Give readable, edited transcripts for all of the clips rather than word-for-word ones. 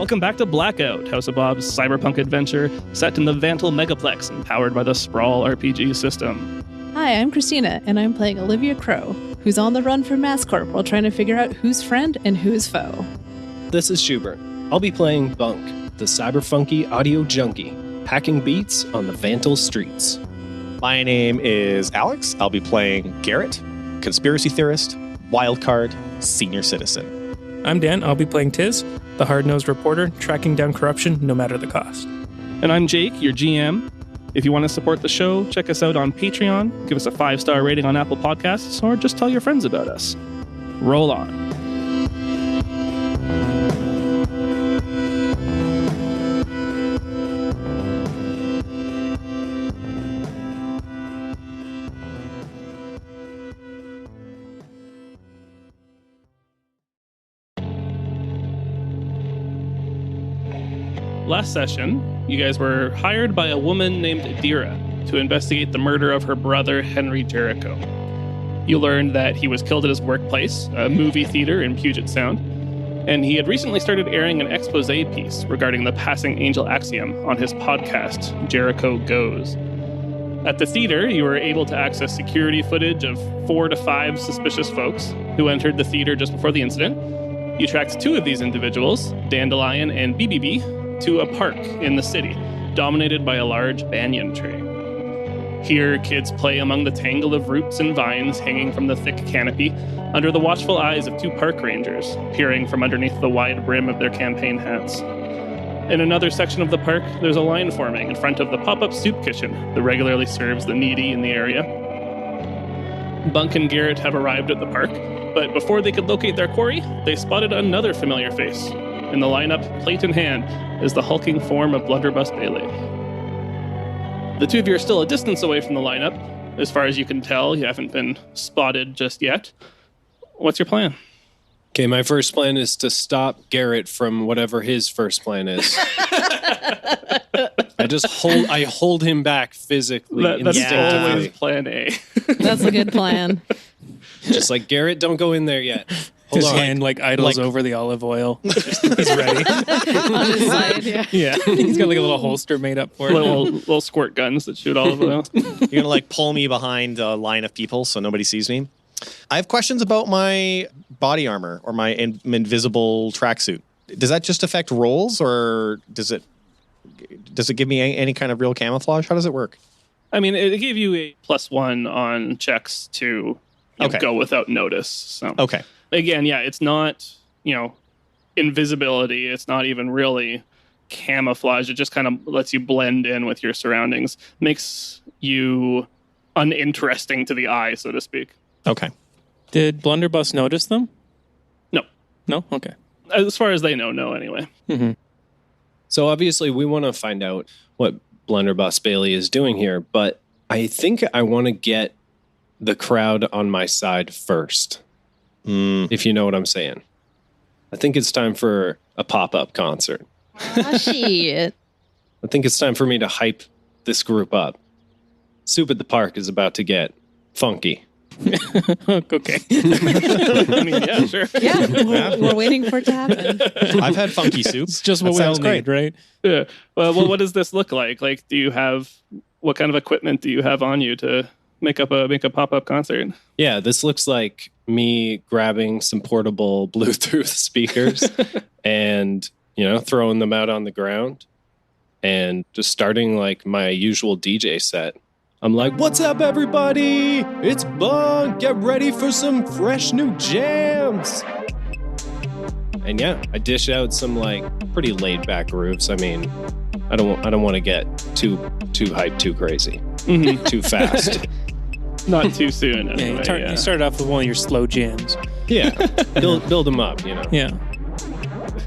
Welcome back to Blackout, House of Bob's cyberpunk adventure set in the Vantal Megaplex and powered by the Sprawl RPG system. Hi, I'm Cristina, and I'm playing Olivia Crow, who's on the run from MassCorp while trying to figure out who's friend and who's foe. This is Shubert. I'll be playing Bunk, the cyberfunky audio junkie, packing beats on the Vantal streets. My name is Alex. I'll be playing Garrett, conspiracy theorist, wildcard, senior citizen. I'm Dan. I'll be playing Tiz, the hard-nosed reporter, tracking down corruption no matter the cost. And I'm Jake, your GM. If you want to support the show, check us out on Patreon, give us a 5-star rating on Apple Podcasts, or just tell your friends about us. Roll on. Last session, you guys were hired by a woman named Adira to investigate the murder of her brother, Henry Jericho. You learned that he was killed at his workplace, a movie theater in Puget Sound, and he had recently started airing an expose piece regarding the passing angel axiom on his podcast, Jericho Goes. At the theater, you were able to access security footage of 4 to 5 suspicious folks who entered the theater just before the incident. You tracked 2 of these individuals, Dandelion and BBB, to a park in the city, dominated by a large banyan tree. Here, kids play among the tangle of roots and vines hanging from the thick canopy, under the watchful eyes of 2 park rangers, peering from underneath the wide brim of their campaign hats. In another section of the park, there's a line forming in front of the pop-up soup kitchen that regularly serves the needy in the area. Bunk and Garrett have arrived at the park, but before they could locate their quarry, they spotted another familiar face. In the lineup, plate in hand, is the hulking form of Blunderbuss Bailey. The 2 of you are still a distance away from the lineup. As far as you can tell, you haven't been spotted just yet. What's your plan? Okay, my first plan is to stop Garrett from whatever his first plan is. I hold him back physically, That's instinctively. always plan A. That's a good plan. Just like, Garrett, don't go in there yet. Hold His on. hand idles over the olive oil. He's ready. On his side, yeah. He's got a little holster made up for it. little squirt guns that shoot olive oil. You're going to pull me behind a line of people so nobody sees me. I have questions about my body armor or my invisible tracksuit. Does that just affect rolls, or does it give me any kind of real camouflage? How does it work? I mean, it gave you a +1 on checks to go without notice. So. Okay. Again, yeah, it's not, invisibility. It's not even really camouflage. It just kind of lets you blend in with your surroundings. Makes you uninteresting to the eye, so to speak. Okay. Did Blunderbuss notice them? No. No? Okay. As far as they know, no, anyway. Mm-hmm. So obviously we want to find out what Blunderbuss Bailey is doing here, but I think I want to get the crowd on my side first. If you know what I'm saying. I think it's time for a pop-up concert. Oh, shit. I think it's time for me to hype this group up. Soup at the Park is about to get funky. Okay. I mean, yeah, sure. Yeah, we're waiting for it to happen. I've had funky soup. It's just what we all need, right? Yeah. Well, what does this look like? Like, what kind of equipment do you have on you to make a pop-up concert? Yeah, this looks like me grabbing some portable Bluetooth speakers and, throwing them out on the ground and just starting like my usual DJ set. I'm like, what's up, everybody? It's Bunk. Get ready for some fresh new jams. And yeah, I dish out some pretty laid back grooves. I mean, I don't want to get too hyped, too crazy, too fast. Not too soon. Anyway, You started off with one of your slow jams. Yeah, build them up. Yeah.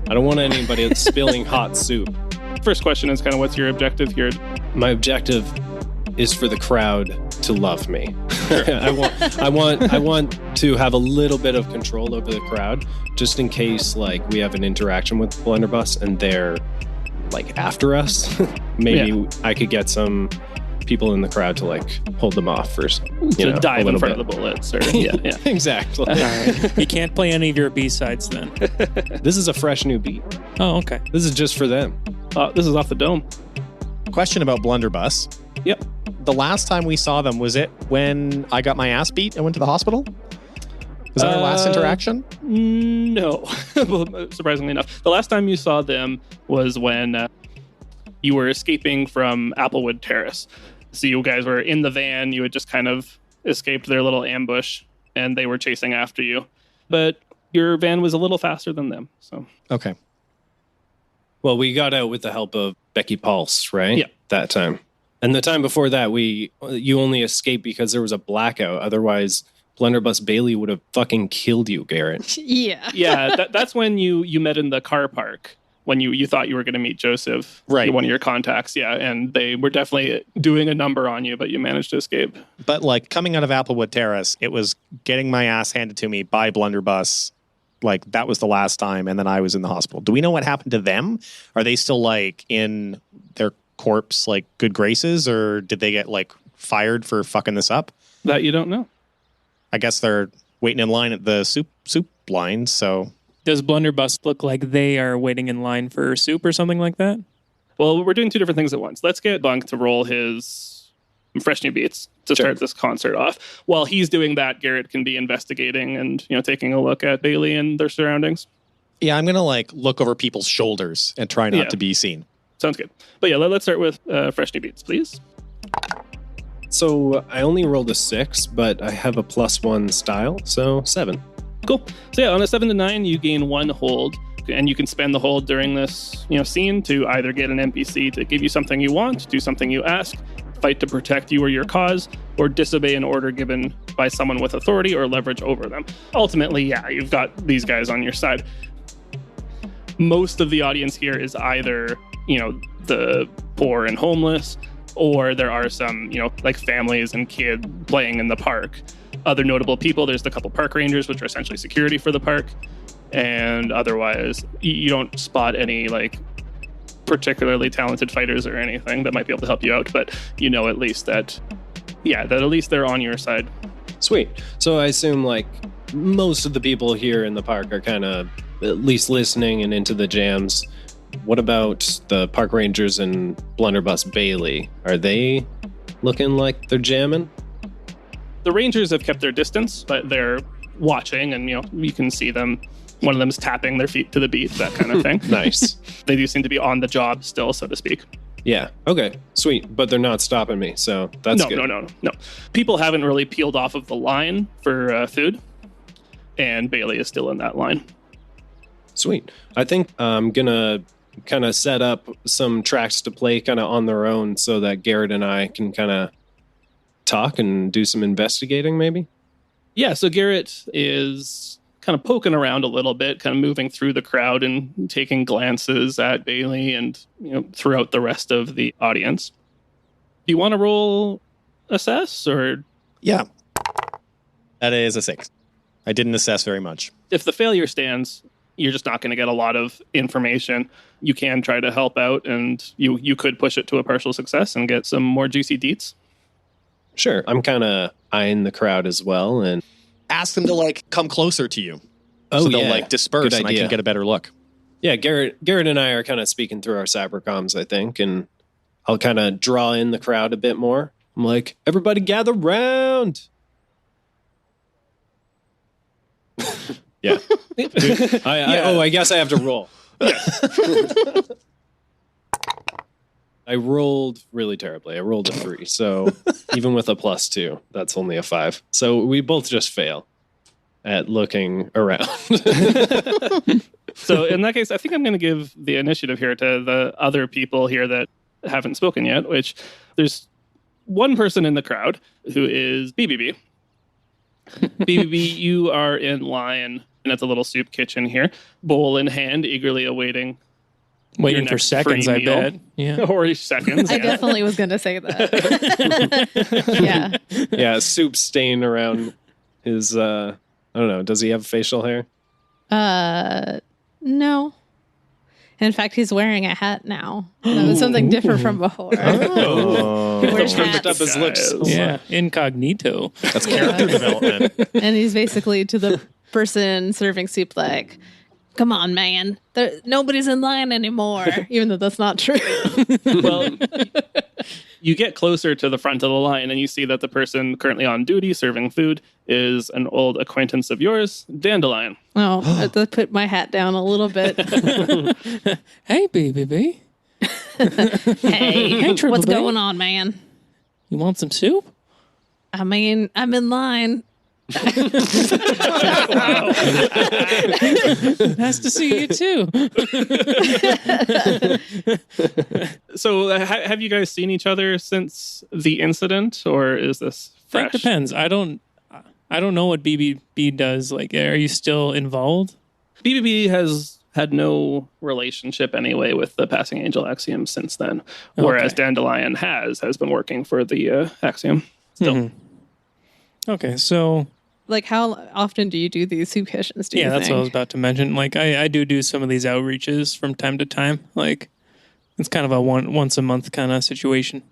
I don't want anybody spilling hot soup. First question is kind of, what's your objective here? My objective is for the crowd to love me. I want to have a little bit of control over the crowd, just in case we have an interaction with Blunderbuss and they're after us. Maybe I could get some people in the crowd to like hold them off first. To dive in front of the bullets. Or, yeah. Exactly. All right. You can't play any of your B-sides then. This is a fresh new beat. Oh, okay. This is just for them. This is off the dome. Question about Blunderbuss. Yep. The last time we saw them, was it when I got my ass beat and went to the hospital? Was that our last interaction? No. Surprisingly enough. The last time you saw them was when you were escaping from Applewood Terrace. So you guys were in the van. You had just kind of escaped their little ambush, and they were chasing after you. But your van was a little faster than them. So Okay. Well, we got out with the help of Becky Pulse, right? Yeah. That time. And the time before that, you only escaped because there was a blackout. Otherwise, Blunderbuss Bailey would have fucking killed you, Garrett. Yeah. yeah, that's when you met in the car park. When you thought you were going to meet Joseph, Right. One of your contacts, yeah, and they were definitely doing a number on you, but you managed to escape. But like coming out of Applewood Terrace, it was getting my ass handed to me by Blunderbuss. Like that was the last time, and then I was in the hospital. Do we know what happened to them? Are they still like in their corpse, like good graces, or did they get like fired for fucking this up? That you don't know. I guess they're waiting in line at the soup line. So Does Blunderbuss look like they are waiting in line for soup or something like that? Well, we're doing two different things at once. Let's get Bunk to roll his fresh new beats to start this concert off. While he's doing that, Garrett can be investigating and taking a look at Bailey and their surroundings. yeah, I'm gonna like look over people's shoulders and try not Yeah. to be seen. Sounds good. But yeah, let's start with fresh new beats, please. So I only rolled a 6, but I have a +1 style, so 7. Cool. So yeah, on a 7 to 9, you gain 1 hold, and you can spend the hold during this scene to either get an NPC to give you something you want, do something you ask, fight to protect you or your cause, or disobey an order given by someone with authority or leverage over them. Ultimately, yeah, you've got these guys on your side. Most of the audience here is either the poor and homeless, or there are some like families and kids playing in the park. Other notable people, there's the couple park rangers, which are essentially security for the park. And otherwise, you don't spot any like particularly talented fighters or anything that might be able to help you out. But at least that at least they're on your side. Sweet. So I assume like most of the people here in the park are kind of at least listening and into the jams. What about the park rangers and Blunderbuss Bailey? Are they looking like they're jamming? The rangers have kept their distance, but they're watching, and you can see them. One of them's tapping their feet to the beat, that kind of thing. Nice. They do seem to be on the job still, so to speak. Yeah. Okay. Sweet. But they're not stopping me, so that's good. No. People haven't really peeled off of the line for food, and Bailey is still in that line. Sweet. I think I'm gonna kind of set up some tracks to play kind of on their own so that Garrett and I can kind of talk and do some investigating maybe. Yeah, so Garrett is kind of poking around a little bit, kind of moving through the crowd and taking glances at Bailey and throughout the rest of the audience. Do you want to roll assess, or Yeah, that is a 6. I didn't assess very much. if the failure stands, you're just not going to get a lot of information. You can try to help out, and you could push it to a partial success and get some more juicy deets. Sure. I'm kind of eyeing the crowd as well, and Ask them to like come closer to you. Oh, so they'll yeah. like disperse Good and I idea. can get a better look. yeah, Garrett and I are kind of speaking through our cybercoms, I think, and I'll kind of draw in the crowd a bit more. I'm like, everybody gather round. Yeah. I guess I have to roll. I rolled really terribly. I rolled a 3. So even with a +2, that's only a 5. So we both just fail at looking around. So in that case, I think I'm going to give the initiative here to the other people here that haven't spoken yet, which there's one person in the crowd who is BBB. BBB, you are in line and at the little soup kitchen here, bowl in hand, eagerly awaiting Waiting your for next seconds, free I meal. bet. Yeah. Or seconds. I yeah. definitely was going to say that. Yeah. Yeah, soup stain around his, I don't know, does he have facial hair? No. In fact, he's wearing a hat now. That was something different from before. Oh. He wears Pumped up hats. his lips. Yeah, incognito. That's character development. And he's basically to the person serving soup like, come on, man. Nobody's in line anymore. Even though that's not true. Well, you get closer to the front of the line and you see that the person currently on duty serving food is an old acquaintance of yours, Dandelion. Oh, I have to put my hat down a little bit. Hey, baby. Hey, Triple what's B. going on, man? You want some soup? I mean, I'm in line. Nice to see you too. So have you guys seen each other since the incident, or is this fresh? That depends. I don't know what BBB does. Like, are you still involved? BBB has had no relationship anyway with the Passing Angel Axiom since then, whereas Okay. Dandelion has been working for the Axiom still. Mm-hmm. Okay, so Like, how often do you do these soup kitchens? Do you that's what I was think? about to mention. Like, I do some of these outreaches from time to time. Like, it's kind of a once a month kind of situation.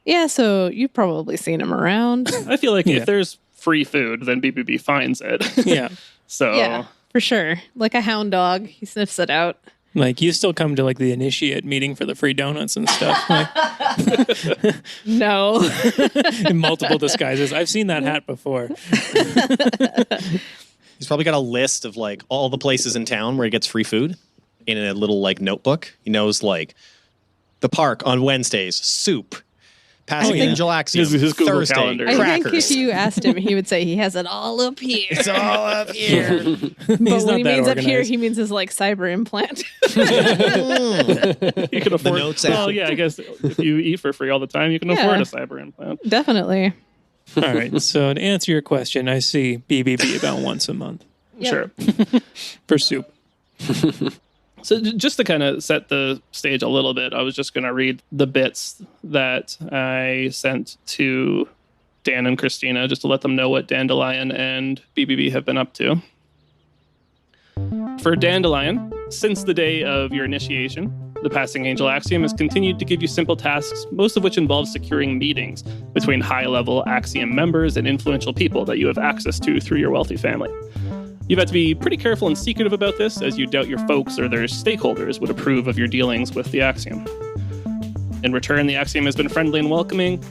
Yeah, so you've probably seen him around. I feel like Yeah. if there's free food, then BBB finds it. Yeah. So Yeah, for sure. Like a hound dog, he sniffs it out. Like, you still come to like the initiate meeting for the free donuts and stuff. Like, No. in multiple disguises. I've seen that hat before. He's probably got a list of like all the places in town where he gets free food in a little like notebook. He knows like the park on Wednesdays, soup, Passing yeah. Angel Axiom, His Google Thursday, Calendar. I crackers. think if you asked him, he would say he has it all up here. It's all up here. But not when he that means up here, organized. he means his like cyber implant. you can afford. notes Well, app. yeah, I guess if you eat for free all the time, you can Yeah. afford a cyber implant. Definitely. All right. So to answer your question, I see BBB about once a month Yep. Sure. for soup. So just to kind of set the stage a little bit, I was just going to read the bits that I sent to Dan and Cristina just to let them know what Dandelion and BBB have been up to. For Dandelion, since the day of your initiation, the Passing Angel Axiom has continued to give you simple tasks, most of which involve securing meetings between high-level Axiom members and influential people that you have access to through your wealthy family. You've had to be pretty careful and secretive about this, as you doubt your folks or their stakeholders would approve of your dealings with the Axiom. In return, the Axiom has been friendly and welcoming.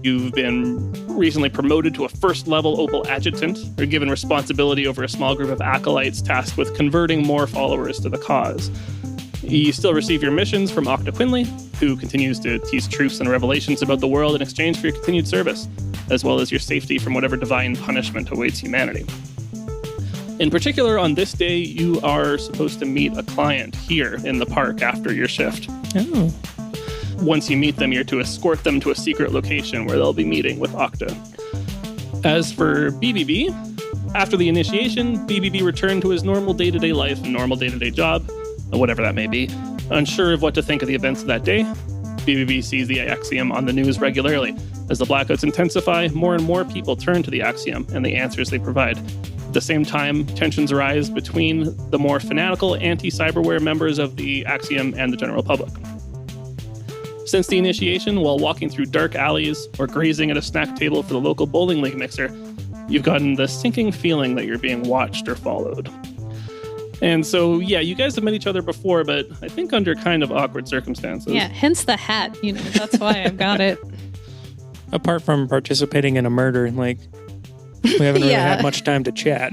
You've been recently promoted to a first-level Opal Adjutant, or given responsibility over a small group of acolytes tasked with converting more followers to the cause. You still receive your missions from Octa Quinley, who continues to tease truths and revelations about the world in exchange for your continued service, as well as your safety from whatever divine punishment awaits humanity. In particular, on this day, you are supposed to meet a client here in the park after your shift. Oh. Once you meet them, you're to escort them to a secret location where they'll be meeting with Octa. As for BBB, after the initiation, BBB returned to his normal day-to-day life and normal day-to-day job, whatever that may be. Unsure of what to think of the events of that day, BBB sees the Axiom on the news regularly. As the blackouts intensify, more and more people turn to the Axiom and the answers they provide. At the same time, tensions arise between the more fanatical anti-cyberware members of the Axiom and the general public. Since the initiation, while walking through dark alleys or grazing at a snack table for the local bowling league mixer, you've gotten the sinking feeling that you're being watched or followed. And so, yeah, you guys have met each other before, but I think under kind of awkward circumstances. Yeah, hence the hat. You know, that's why I've got it. Apart from participating in a murder, like, we haven't really Yeah. had much time to chat.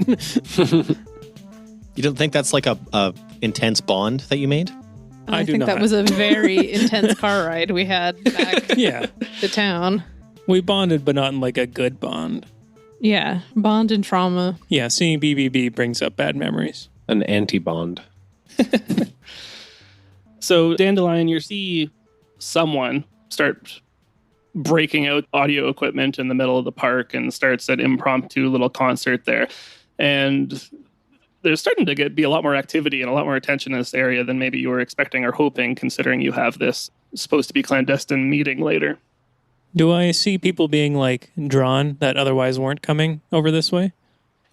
You don't think that's like a intense bond that you made? I do think not. that was a very intense car ride we had back Yeah. to town. We bonded, but not in like a good bond. Yeah, bond and trauma. Yeah, seeing BBB brings up bad memories. An anti-bond. So, Dandelion, you see someone start breaking out audio equipment in the middle of the park and starts an impromptu little concert there. And there's starting to be a lot more activity and a lot more attention in this area than maybe you were expecting or hoping, considering you have this supposed to be clandestine meeting later. Do I see people being like drawn that otherwise weren't coming over this way?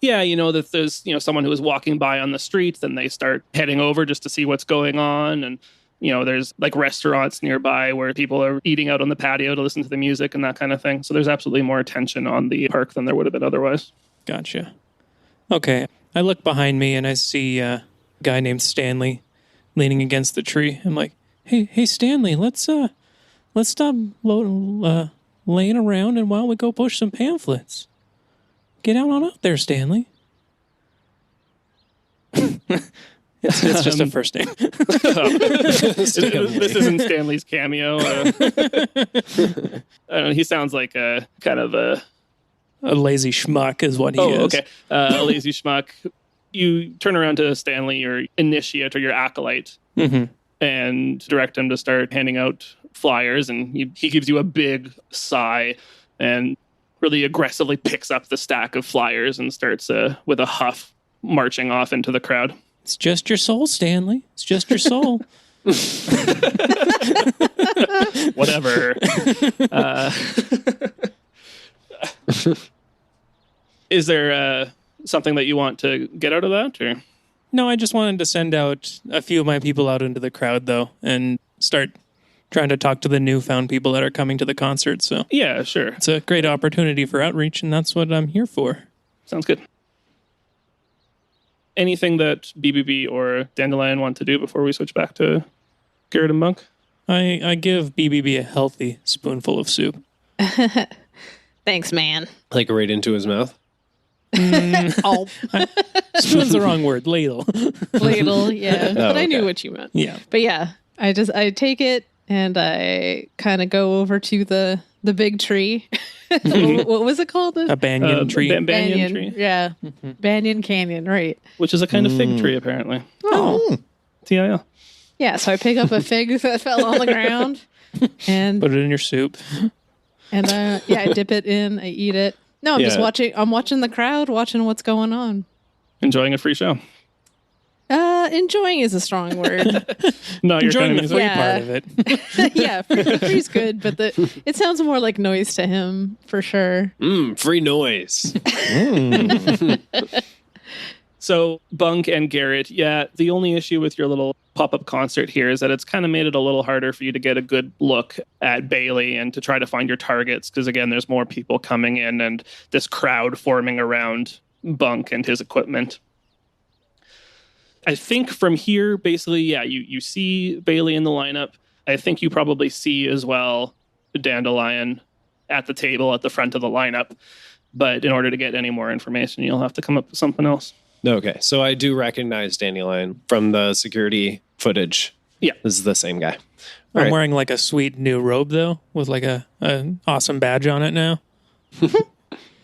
Yeah, that there's, someone who is walking by on the street, then they start heading over just to see what's going on. And, there's like restaurants nearby where people are eating out on the patio to listen to the music and that kind of thing. So there's absolutely more attention on the park than there would have been otherwise. Gotcha. Okay. I look behind me and I see a guy named Stanley leaning against the tree. I'm like, hey, Stanley, let's stop laying around and why don't we go push some pamphlets? Get out on up there, Stanley. It's just a first name. This isn't Stanley's cameo. I don't know. He sounds like a kind of a lazy schmuck is what he is. Okay. A lazy schmuck. You turn around to Stanley, your initiate or your acolyte, and direct him to start handing out flyers. And he gives you a big sigh and really aggressively picks up the stack of flyers and starts with a huff marching off into the crowd. It's just your soul, Stanley. It's just your soul. Whatever. Is there something that you want to get out of that? Or? No, I just wanted to send out a few of my people out into the crowd, though, and start trying to talk to the newfound people that are coming to the concert. So yeah, sure. It's a great opportunity for outreach, and that's what I'm here for. Sounds good. Anything that BBB or Dandelion want to do before we switch back to Garret and Bunk? I give BBB a healthy spoonful of soup. Thanks, man. Like right into his mouth? Oh. Spoon's the wrong word. Ladle. Ladle, yeah. But I okay. knew what you meant. Yeah. But yeah, I take it and I kind of go over to the big tree. What was it called? A banyan tree. Banyan tree. Yeah. Banyan Canyon, right. Which is a kind of fig tree, apparently. Oh. TIL. Yeah, so I pick up a fig that fell on the ground and Put it in your soup. and I dip it in, I eat it. No, I'm just watching. I'm watching the crowd, watching what's going on. Enjoying a free show. Enjoying is a strong word. No, you're Enjoying kind the of free Yeah. part of it. Yeah, free's good, but it sounds more like noise to him for sure. Free noise. So Bunk and Garrett, the only issue with your little pop-up concert here is that it's kind of made it a little harder for you to get a good look at Bailey and to try to find your targets because, again, there's more people coming in and this crowd forming around Bunk and his equipment. I think from here, basically, you see Bailey in the lineup. I think you probably see as well Dandelion at the table at the front of the lineup. But in order to get any more information, you'll have to come up with something else. Okay, so I do recognize Dandelion from the security footage. Yeah. This is the same guy. I'm Right. wearing like a sweet new robe, though, with like an awesome badge on it now.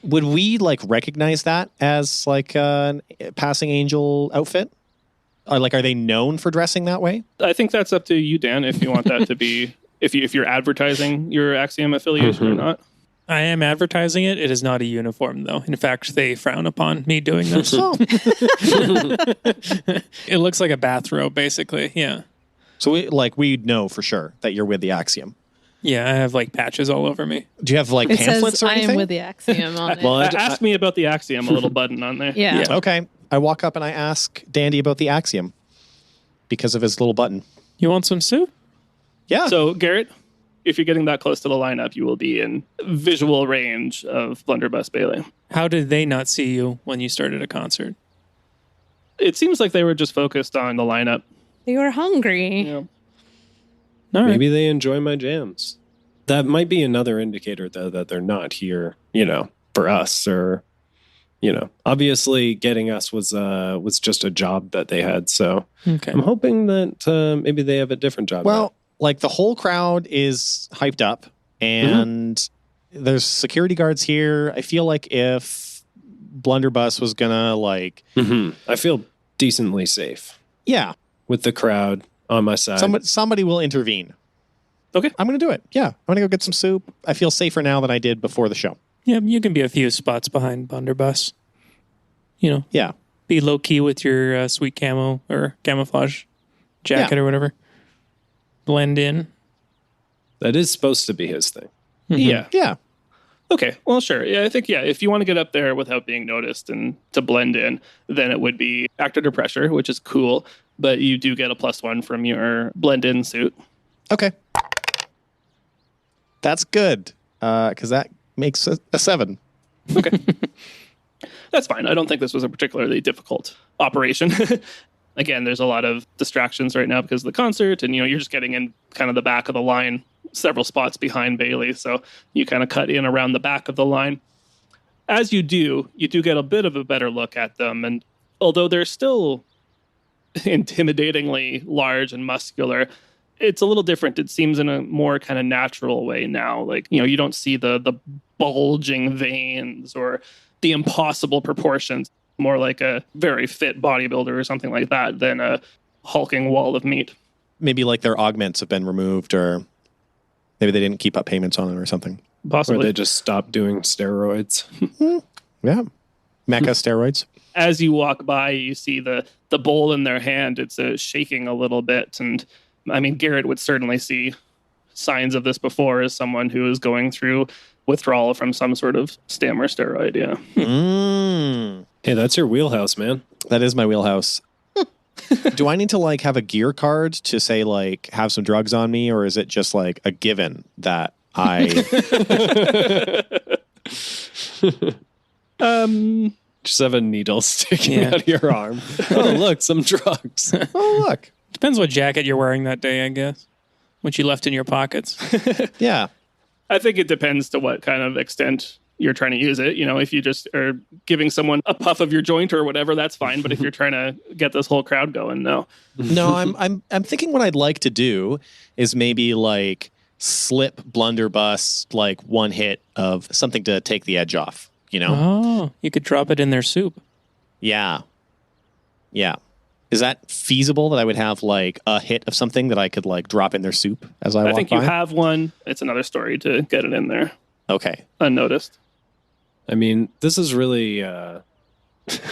Would we like recognize that as like a passing angel outfit? Or like, are they known for dressing that way? I think that's up to you, Dan, if you want that to be, if you're advertising your Axiom affiliation or not. I am advertising it. It is not a uniform, though. In fact, they frown upon me doing this. It looks like a bathrobe, basically. Yeah. So we'd know for sure that you're with the Axiom. Yeah, I have like patches all over me. Do you have like It pamphlets says or I anything? am with the Axiom on it. Well, Ask me about the Axiom, a little button on there. Yeah. Okay. I walk up and I ask Dandy about the Axiom because of his little button. You want some soup? Yeah. So, Garrett, if you're getting that close to the lineup, you will be in visual range of Blunderbuss Bailey. How did they not see you when you started a concert? It seems like they were just focused on the lineup. You were hungry. You know. All right. Maybe they enjoy my jams. That might be another indicator, though, that they're not here, for us or, obviously getting us was just a job that they had. So Okay. I'm hoping that maybe they have a different job. Well, like the whole crowd is hyped up and there's security guards here. I feel like if Blunderbuss was gonna I feel decently safe with the crowd on my side. somebody will intervene. Okay. I'm gonna do it. Yeah. I'm gonna go get some soup. I feel safer now than I did before the show. Yeah, you can be a few spots behind Blunderbuss. Yeah. Be low key with your sweet camo or camouflage jacket or whatever. Blend in. That is supposed to be his thing. Yeah. Yeah. Okay, well, sure. Yeah, I think, if you want to get up there without being noticed and to blend in, then it would be act under pressure, which is cool, but you do get a +1 from your blend in suit. Okay. That's good, because that makes a 7. Okay. That's fine. I don't think this was a particularly difficult operation. Again, there's a lot of distractions right now because of the concert, and you're just getting in kind of the back of the line, several spots behind Bailey, so you kind of cut in around the back of the line. As you do get a bit of a better look at them, and although they're still intimidatingly large and muscular, it's a little different. It seems in a more kind of natural way now. Like, you don't see the bulging veins or the impossible proportions. More like a very fit bodybuilder or something like that than a hulking wall of meat. Maybe like their augments have been removed, or maybe they didn't keep up payments on it or something. Possibly. Or they just stopped doing steroids. Yeah. Mecha steroids. As you walk by, you see the bowl in their hand. It's shaking a little bit. And I mean, Garrett would certainly see signs of this before as someone who is going through withdrawal from some sort of stim or steroid. Yeah. Hey, that's your wheelhouse, man. That is my wheelhouse. Do I need to like have a gear card to say like have some drugs on me, or is it just like a given that I Just have a needle sticking out of your arm. Oh, look, some drugs. Oh, look. Depends what jacket you're wearing that day, I guess. What you left in your pockets. Yeah. I think it depends to what kind of extent you're trying to use it. If you just are giving someone a puff of your joint or whatever, that's fine. But if you're trying to get this whole crowd going, no. No, I'm thinking what I'd like to do is maybe like slip Blunderbuss like one hit of something to take the edge off, Oh, you could drop it in their soup. Yeah. Yeah. Is that feasible that I would have like a hit of something that I could like drop in their soup as I walk by? I think you have one. It's another story to get it in there. Okay. Unnoticed. I mean, this is really, I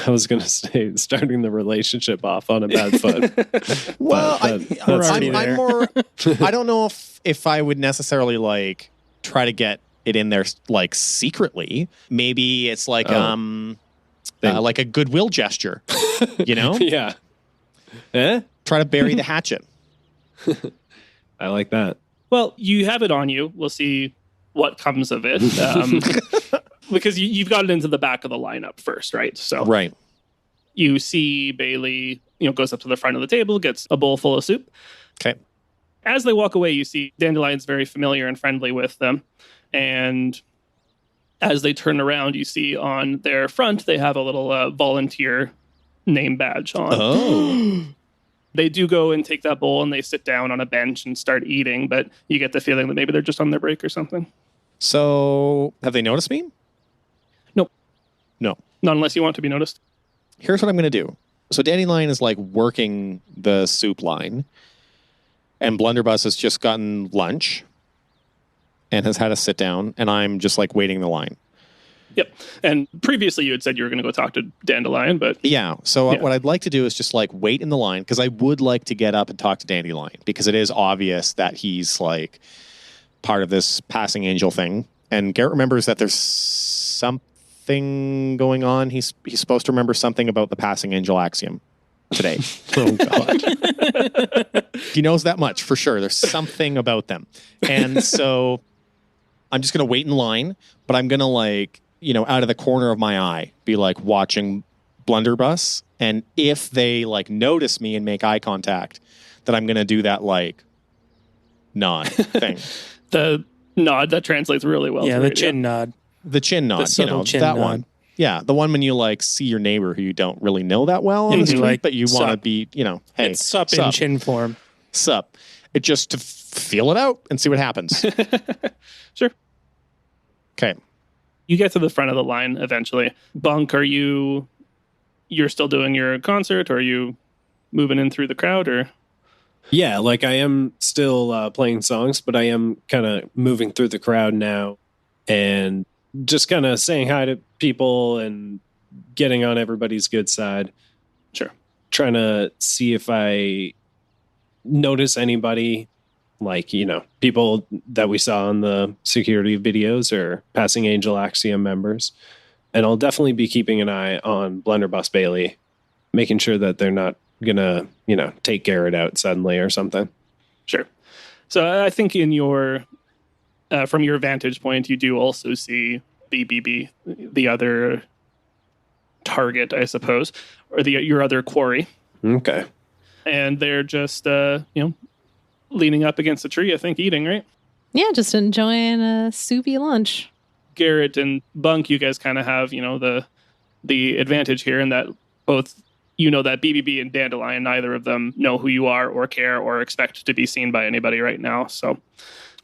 was going to say, starting the relationship off on a bad foot. Well, I'm more, I don't know if I would necessarily like try to get it in there like secretly. Maybe it's like, like a goodwill gesture, Yeah. Eh? Try to bury the hatchet. I like that. Well, you have it on you. We'll see what comes of it. Because you've got it into the back of the lineup first, right? So Right. you see Bailey, goes up to the front of the table, gets a bowl full of soup. Okay. As they walk away, you see Dandelion's very familiar and friendly with them. And as they turn around, you see on their front, they have a little volunteer name badge on. Oh. They do go and take that bowl and they sit down on a bench and start eating, but you get the feeling that maybe they're just on their break or something. So have they noticed me? Nope. No. Not unless you want to be noticed. Here's what I'm going to do. So Dandelion is like working the soup line, and Blunderbuss has just gotten lunch and has had a sit down, and I'm just like waiting the line. Yep. And previously you had said you were going to go talk to Dandelion, but... Yeah. So what I'd like to do is just like wait in the line, because I would like to get up and talk to Dandelion, because it is obvious that he's like part of this passing angel thing. And Garrett remembers that there's something going on. He's supposed to remember something about the passing angel axiom today. Oh, God. He knows that much for sure. There's something about them. And so I'm just going to wait in line, but I'm going to like, out of the corner of my eye, be like watching Blunderbuss. And if they like notice me and make eye contact, then I'm going to do that like nod thing. The nod, that translates really well. Yeah, to the radio. chin nod. The chin nod, The subtle chin that nod. one. Yeah, the one when you like see your neighbor who you don't really know that well on And the be street, like, but you want to "Sup." be, hey, It's sup in chin form. sup. It just to feel it out and see what happens. Sure. Okay. You get to the front of the line eventually. Bunk, you're still doing your concert, or are you moving in through the crowd, or? Yeah, like I am still playing songs, but I am kind of moving through the crowd now and just kind of saying hi to people and getting on everybody's good side. Sure. Trying to see if I notice anybody like, people that we saw in the security videos are passing Angel Axiom members. And I'll definitely be keeping an eye on Blunderbuss Bailey, making sure that they're not going to, take Garrett out suddenly or something. Sure. So I think in your, from your vantage point, you do also see BBB, the other target, I suppose, or your other quarry. Okay. And they're just, leaning up against the tree, I think, eating, right? Yeah, just enjoying a soupy lunch. Garret and Bunk, you guys kind of have, the advantage here in that both, that BBB and Dandelion, neither of them know who you are or care or expect to be seen by anybody right now. So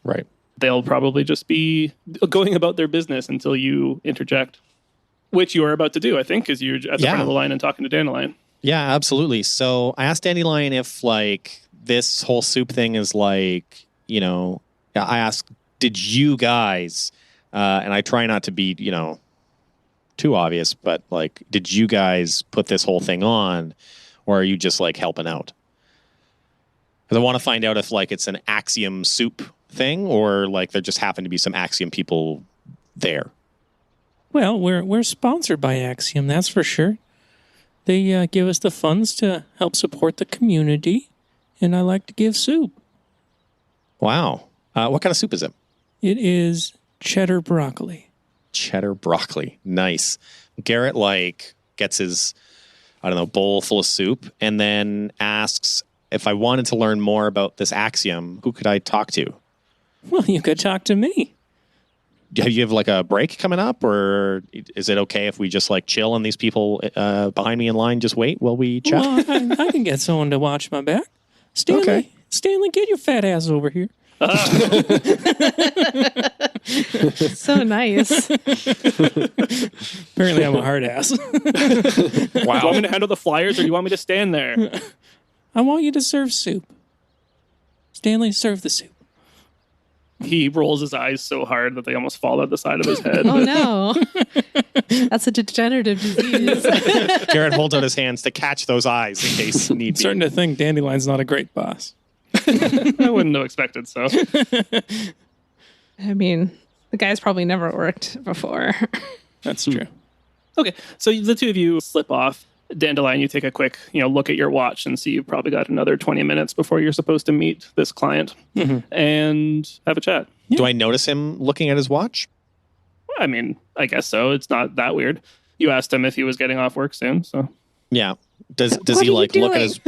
Right. they'll probably just be going about their business until you interject, which you are about to do, I think, because you're at the front of the line and talking to Dandelion. Yeah, absolutely. So I asked Dandelion if, like, this whole soup thing is like, I asked, did you guys, and I try not to be, too obvious, but like, did you guys put this whole thing on, or are you just like helping out? Because I want to find out if like it's an Axiom soup thing, or like there just happen to be some Axiom people there. Well, we're sponsored by Axiom, that's for sure. They give us the funds to help support the community, and I like to give soup. Wow. What kind of soup is it? It is cheddar broccoli. Cheddar broccoli. Nice. Garrett like gets his, bowl full of soup and then asks if I wanted to learn more about this Axiom, who could I talk to? Well, you could talk to me. Do you have like a break coming up, or is it okay if we just like chill and these people behind me in line just wait while we chat? Well, I can get someone to watch my back. Stanley, Okay. Stanley, get your fat ass over here. So nice. Apparently, I'm a hard ass. Wow. Do you want me to handle the flyers or do you want me to stand there? I want you to serve soup. Stanley, serve the soup. He rolls his eyes so hard that they almost fall out the side of his head. Oh no. That's a degenerative disease. Garrett holds out his hands to catch those eyes in case need be. Starting to think Dandelion's not a great boss. I wouldn't have expected so. I mean, the guy's probably never worked before. That's true. Okay, so the two of you slip off. Dandelion, you take a quick, look at your watch and see you've probably got another 20 minutes before you're supposed to meet this client and have a chat. Do I notice him looking at his watch? Well, I mean, I guess so. It's not that weird. You asked him if he was getting off work soon, so. Yeah. Does What he are like you look at his?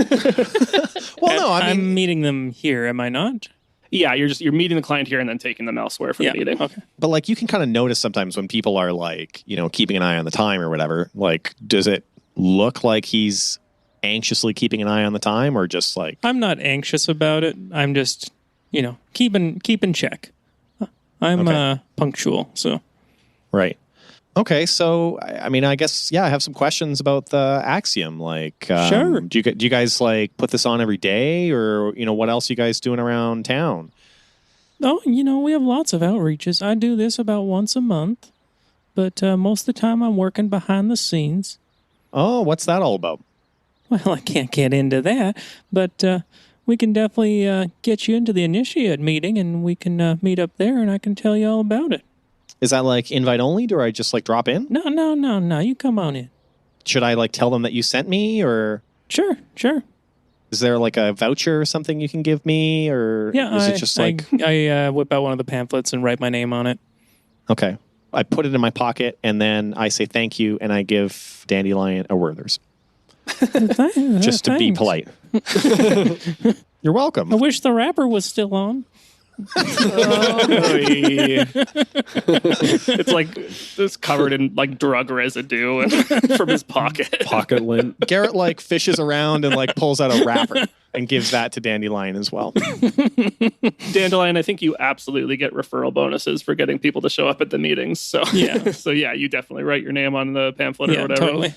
Well, no, I mean, I'm meeting them here, am I not? Yeah, you're meeting the client here and then taking them elsewhere for the meeting. Okay. but like you can kind of notice sometimes when people are like, keeping an eye on the time or whatever. Like, does it look like he's anxiously keeping an eye on the time, or just like? I'm not anxious about it. I'm just, keep in check. I'm Okay. punctual, so. Right. Okay, so I mean, I guess I have some questions about the Axiom. Like, Sure. Do you guys like put this on every day, or what else you guys doing around town? Oh, we have lots of outreaches. I do this about once a month, but most of the time I'm working behind the scenes. Oh, what's that all about? Well, I can't get into that, but we can definitely get you into the initiate meeting, and we can meet up there, and I can tell you all about it. Is that like invite only? Do I just like drop in? No. You come on in. Should I like tell them that you sent me, or Sure. is there like a voucher or something you can give me, or Yeah, is it just like I whip out one of the pamphlets and write my name on it. okay? I put it in my pocket and then I say thank you and I give Dandelion a Werther's just to be Thanks. polite. You're welcome. I wish the wrapper was still on. It's like it's covered in like drug residue from his pocket. Pocket lint. Garrett like fishes around and like pulls out a wrapper and gives that to Dandelion as well. Dandelion, I think you absolutely get referral bonuses for getting people to show up at the meetings. So Yeah. so yeah, you definitely write your name on the pamphlet or Yeah, whatever. totally.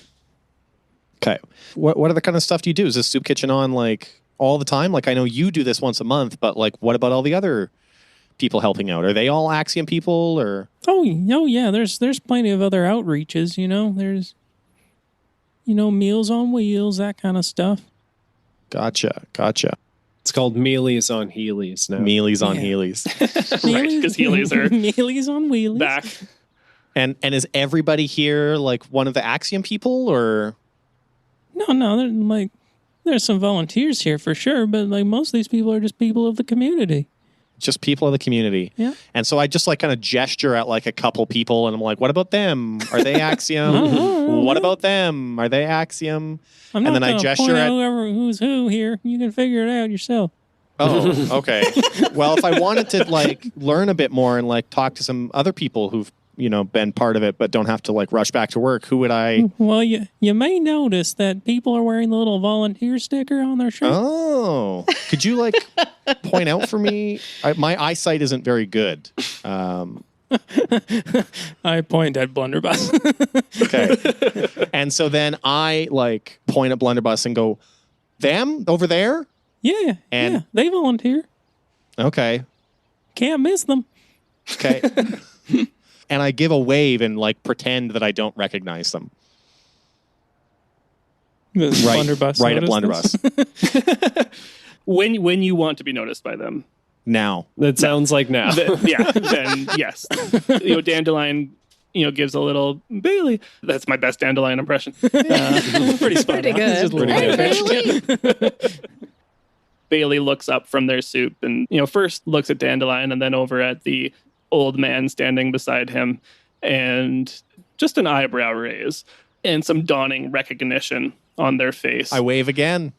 Okay. What other kind of stuff do you do? Is this soup kitchen on like all the time? Like I know you do this once a month, but like what about all the other people helping out? Are they all Axiom people or? Oh yeah. There's plenty of other outreaches. There's Meals on Wheels, that kind of stuff. Gotcha. It's called Mealies on Heelies now. Mealies on Yeah. Heelies. Right, because Heelies are Mealies on wheelies. back. And is everybody here like one of the Axiom people, or? No, there's some volunteers here for sure, but like most of these people are just people of the community. Just people of the community. Yeah. And so I just like kind of gesture at like a couple people and I'm like, what about them? Are they Axiom? What about them? Are they Axiom? I'm And not then I going to gesture point at- out who's who here. You can figure it out yourself. Oh, okay. Well, if I wanted to like learn a bit more and like talk to some other people who've, been part of it, but don't have to like rush back to work, who would I? Well, you may notice that people are wearing the little volunteer sticker on their shirt. Oh, could you like point out for me? My eyesight isn't very good. I point at Blunderbuss. Okay. And so then I like point at Blunderbuss and go, them over there? yeah, And- they volunteer. Okay. Can't miss them. Okay. And I give a wave and like pretend that I don't recognize them. Does Right, Blunderbuss right at notice this? Blunderbuss. When you want to be noticed by them, Now. That sounds like now. then yes. Dandelion, gives a little Bailey. That's my best Dandelion impression. Pretty spot Pretty on. good. It's just a little Hey, bit. Bailey. Bailey looks up from their soup and, first looks at Dandelion and then over at the old man standing beside him, and just an eyebrow raise and some dawning recognition on their face. I wave again.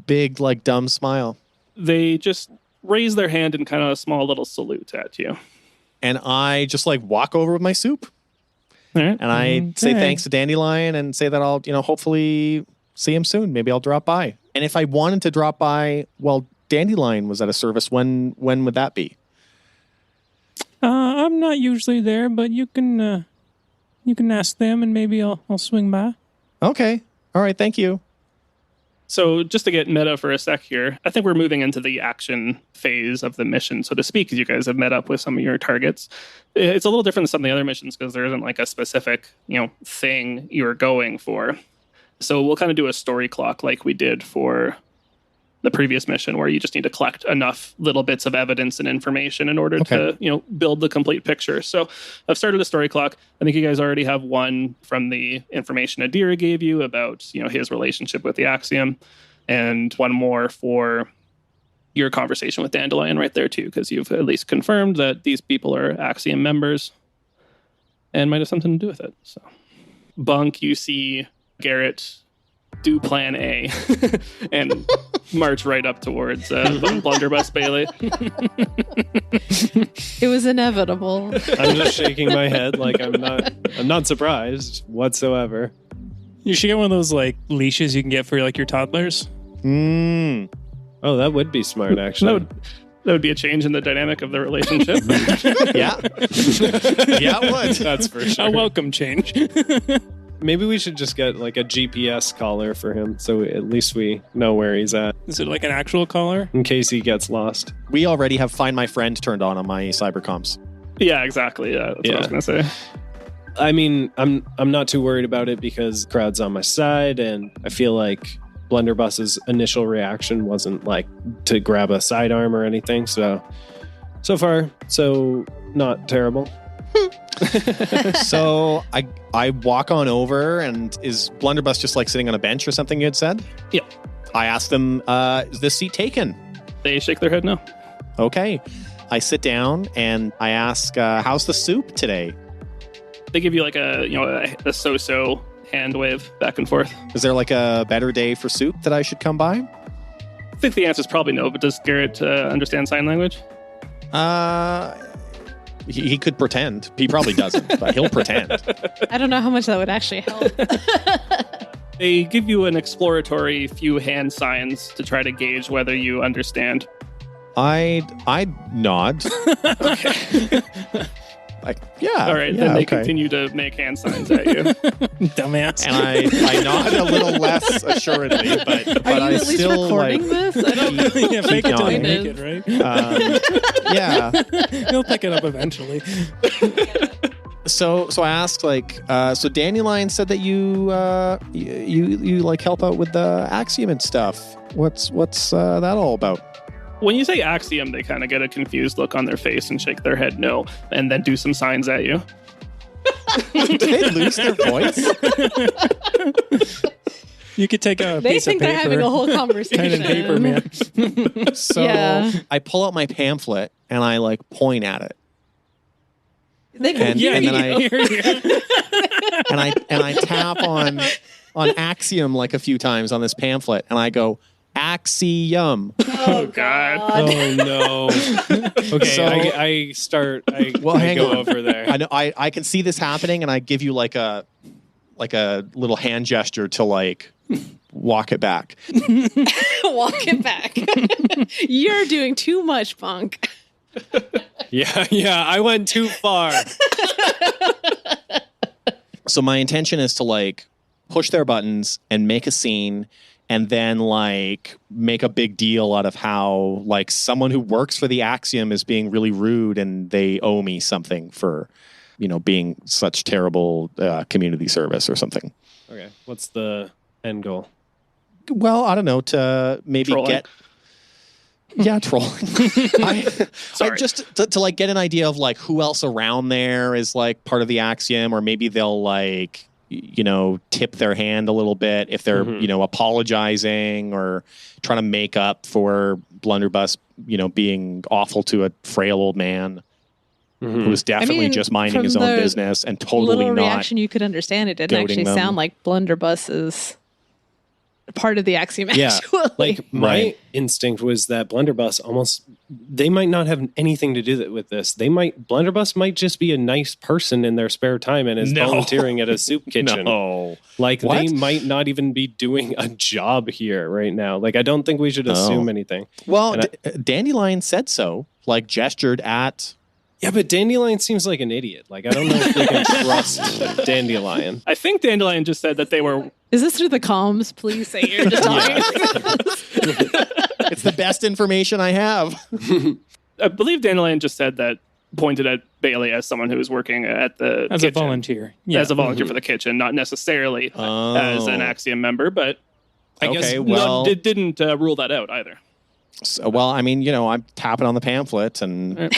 Big, like, dumb smile. They just raise their hand in kind of a small little salute at you. And I just, like, walk over with my soup. All right. And I say Okay. thanks to Dandelion and say that I'll, hopefully see him soon. Maybe I'll drop by. And if I wanted to drop by while Dandelion was at a service, when would that be? I'm not usually there, but you can ask them, and maybe I'll swing by. Okay. All right. Thank you. So just to get meta for a sec here, I think we're moving into the action phase of the mission, so to speak, as you guys have met up with some of your targets. It's a little different than some of the other missions because there isn't like a specific, thing you're going for. So we'll kind of do a story clock like we did for the previous mission, where you just need to collect enough little bits of evidence and information in order Okay. to, build the complete picture. So I've started a story clock. I think you guys already have one from the information Adira gave you about, his relationship with the Axiom, and one more for your conversation with Dandelion right there too, because you've at least confirmed that these people are Axiom members and might have something to do with it. So Bunk, you see Garrett do plan A and march right up towards Blunderbuss Bailey. It was inevitable. I'm just shaking my head like I'm not surprised whatsoever. You should get one of those like leashes you can get for like your toddlers. Mm. Oh, that would be smart, actually. That would be a change in the dynamic of the relationship. Yeah. Yeah, it would. That's for sure. A welcome change. Maybe we should just get like a GPS collar for him, so at least we know where he's at Is it like an actual collar? in case he gets lost. We already have Find My Friend turned on my cybercoms. Yeah, exactly. Yeah, that's what I was going to say. I mean, I'm not too worried about it because the crowd's on my side, and I feel like Blunderbuss's initial reaction wasn't like to grab a sidearm or anything. So far, so not terrible. So I walk on over, and is Blunderbuss just like sitting on a bench or something you had said? Yeah. I asked them, is this seat taken? They shake their head no. Okay. I sit down and I ask, how's the soup today? They give you like a so-so hand wave back and forth. Is there like a better day for soup that I should come by? I think the answer is probably no, but does Garrett understand sign language? He could pretend. He probably doesn't, but he'll pretend. I don't know how much that would actually help. They give you an exploratory few hand signs to try to gauge whether you understand. I'd nod. Okay. Like, yeah. All right, yeah, then they okay. continue to make hand signs at you. Dumbass. And I nod a little less assuredly, but Are you I at least still recording like. this? I don't know. Yeah, fake it till you yawning. make it, right? Yeah. He'll pick it up eventually. So I asked, like, so Dandelion said that you like help out with the Axiom and stuff. What's that all about? When you say Axiom, they kind of get a confused look on their face and shake their head no, and then do some signs at you. Did they lose their voice? You could take a They piece think of they're paper, having a whole conversation. pen and paper, man. So Yeah. I pull out my pamphlet and I like point at it. They can And, hear and then you. I tap on Axiom like a few times on this pamphlet, and I go Axiom. Oh, God. Oh no. Okay, So- I hang go on. over there. I know I can see this happening, and I give you like a little hand gesture to like walk it back. Walk it back. You're doing too much, Bunk. Yeah, I went too far. So my intention is to like push their buttons and make a scene, and then like make a big deal out of how like someone who works for the Axiom is being really rude and they owe me something for, being such terrible community service or something. Okay, what's the end goal? Well, I don't know, to maybe Trolling. get... Yeah, trolling. I Sorry. just to like get an idea of like who else around there is like part of the Axiom, or maybe they'll like, tip their hand a little bit if they're, apologizing or trying to make up for Blunderbuss, being awful to a frail old man who was definitely just minding his from own the business and totally little not. reaction you could understand, it didn't goading actually them. sound like Blunderbuss is part of the Axiom. Yeah, Actually, like my Right. instinct was that Blunderbuss they might not have anything to do with this. Blunderbuss might just be a nice person in their spare time and is No. volunteering at a soup kitchen. No. Like What? they might not even be doing a job here right now. Like I don't think we should assume anything. Well, And Dandelion said so, like gestured at... Yeah, but Dandelion seems like an idiot. Like I don't know if we can trust Dandelion. I think Dandelion just said that they were... is this through the comms? Please say you're just talking. It's the best information I have. I believe Dandelion just said that, pointed at Bailey as someone who was working at the As kitchen. a volunteer. Yeah. As a volunteer for the kitchen, not necessarily as an Axiom member, but I guess Okay, well- didn't rule that out either. So, well, I mean, I'm tapping on the pamphlet, and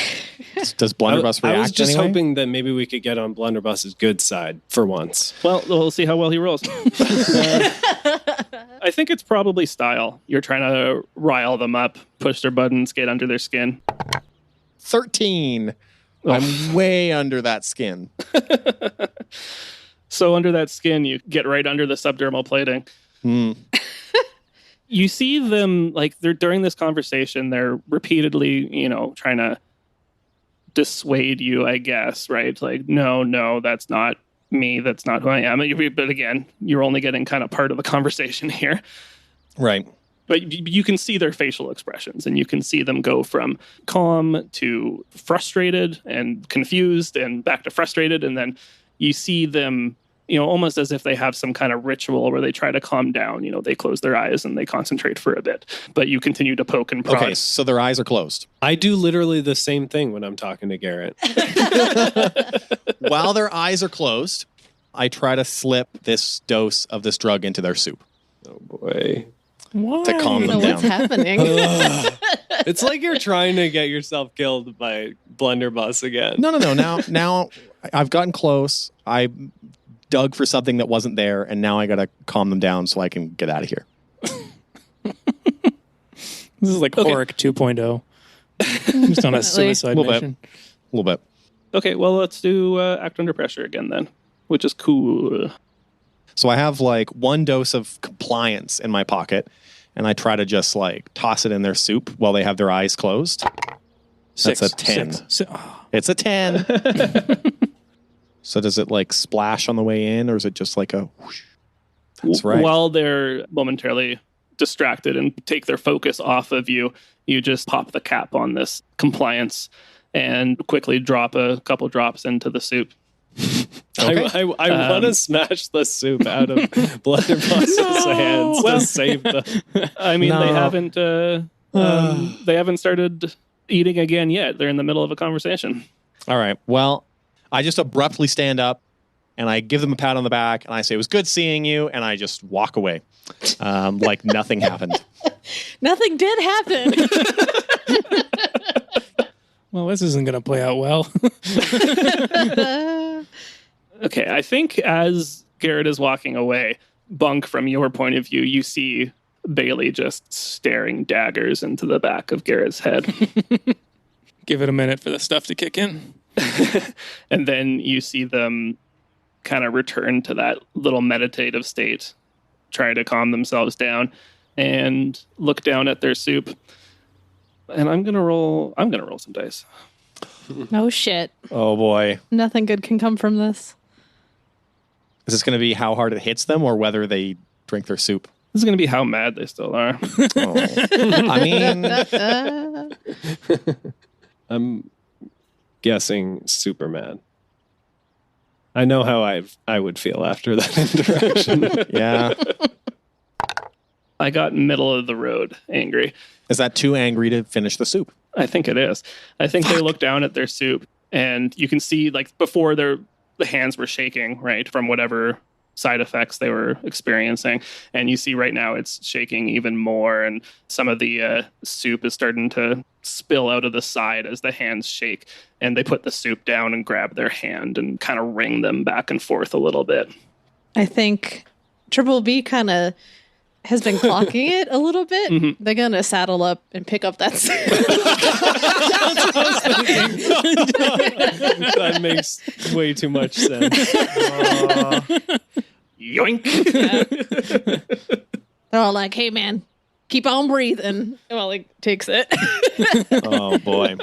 does Blunderbuss react I was just anyway? hoping that maybe we could get on Blunderbuss's good side for once. Well, we'll see how well he rolls. I think it's probably style. You're trying to rile them up, push their buttons, get under their skin. 13. I'm way under that skin. So under that skin, you get right under the subdermal plating. You see them, like, they're during this conversation, they're repeatedly, trying to dissuade you, I guess, right? Like, no, that's not me. That's not who I am. But again, you're only getting kind of part of the conversation here. Right. But you can see their facial expressions, and you can see them go from calm to frustrated and confused and back to frustrated. And then you see them, almost as if they have some kind of ritual where they try to calm down. They close their eyes and they concentrate for a bit, but you continue to poke and prod. Okay, so their eyes are closed. I do literally the same thing when I'm talking to Garrett. While their eyes are closed, I try to slip this dose of this drug into their soup Oh boy. Why? to calm So them what's down. happening? It's like you're trying to get yourself killed by Blunderbuss again. No. Now I've gotten close. I dug for something that wasn't there, and now I got to calm them down so I can get out of here. This is like Horrick 2.0. Just on a suicide Little bit. mission. A little bit. Okay, well, let's do act under pressure again then, which is cool. So I have like one dose of compliance in my pocket, and I try to just like toss it in their soup while they have their eyes closed. That's a 10. It's a 10. So does it like splash on the way in, or is it just like a whoosh? That's right. While they're momentarily distracted and take their focus off of you, you just pop the cap on this compliance and quickly drop a couple drops into the soup. Okay. I want to smash the soup out of Blunderbuss's hands Well- to save the. I mean, No. they haven't started eating again yet. They're in the middle of a conversation. All right. Well, I just abruptly stand up and I give them a pat on the back and I say, it was good seeing you. And I just walk away like nothing happened. Nothing did happen. Well, this isn't going to play out well. Okay, I think as Garrett is walking away, Bunk, from your point of view, you see Bailey just staring daggers into the back of Garrett's head. Give it a minute for the stuff to kick in. And then you see them kind of return to that little meditative state, try to calm themselves down and look down at their soup. And I'm gonna roll some dice. Oh shit. Oh boy. Nothing good can come from this. Is this going to be how hard it hits them or whether they drink their soup? This is gonna be how mad they still are. Oh. I mean, I'm guessing super mad. I know how I would feel after that interaction. yeah. I got middle of the road angry. Is that too angry to finish the soup? I think it is. I think they look down at their soup and you can see, like, before the hands were shaking, right, from whatever side effects they were experiencing. And you see right now it's shaking even more. And some of the soup is starting to spill out of the side as the hands shake. And they put the soup down and grab their hand and kind of wring them back and forth a little bit. I think Triple B kind of has been clocking it a little bit. Mm-hmm. They're going to saddle up and pick up that That makes way too much sense. Yoink. Yeah. They're all like, hey, man, keep on breathing. Well, he takes it. Oh, boy.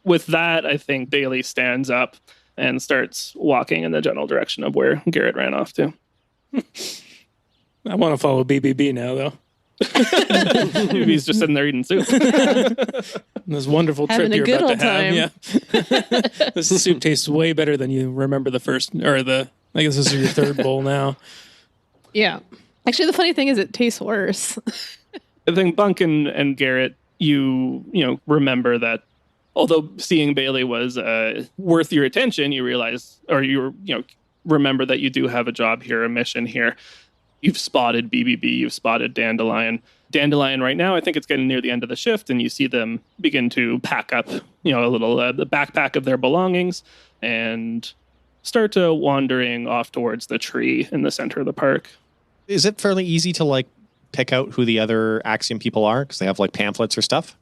With that, I think Bailey stands up and starts walking in the general direction of where Garrett ran off to. I want to follow BBB now, though. He's just sitting there eating soup. This wonderful Having trip a you're good about to old have. Yeah. This soup tastes way better than you remember the first, or I guess this is your third bowl now. Yeah. Actually, the funny thing is it tastes worse. I think Bunk and Garrett, you remember that although seeing Bailey was worth your attention, you realize, or you remember that you do have a job here, a mission here. You've spotted BBB, you've spotted Dandelion. Dandelion right now, I think it's getting near the end of the shift, and you see them begin to pack up, a little the backpack of their belongings and start to wandering off towards the tree in the center of the park. Is it fairly easy to pick out who the other Axiom people are? Because they have pamphlets or stuff?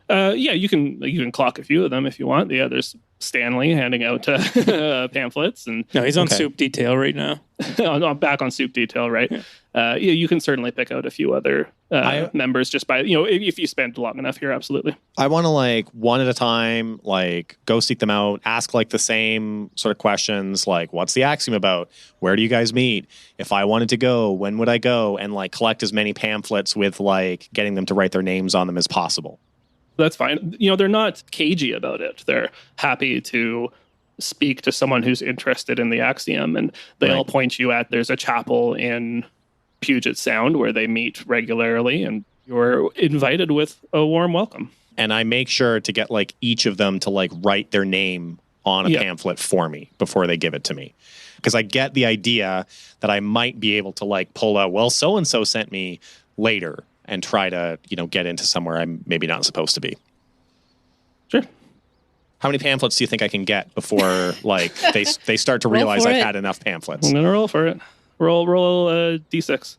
Yeah, you can clock a few of them if you want. Yeah, there's Stanley handing out pamphlets, and no, he's on soup detail right now. Back on soup detail, right? Yeah. You can certainly pick out a few other members just by if you spend long enough here. Absolutely. I want to one at a time, go seek them out, ask the same sort of questions, what's the Axiom about? Where do you guys meet? If I wanted to go, when would I go? And collect as many pamphlets with getting them to write their names on them as possible. That's fine. They're not cagey about it. They're happy to speak to someone who's interested in the Axiom, and they'll point you at, there's a chapel in Puget Sound where they meet regularly, and you're invited with a warm welcome. And I make sure to get each of them to write their name on a pamphlet for me before they give it to me. Because I get the idea that I might be able to pull out, well, so-and-so sent me later, and try to, get into somewhere I'm maybe not supposed to be. Sure. How many pamphlets do you think I can get before they start to realize I've had enough pamphlets? I'm gonna roll for it. Roll D6.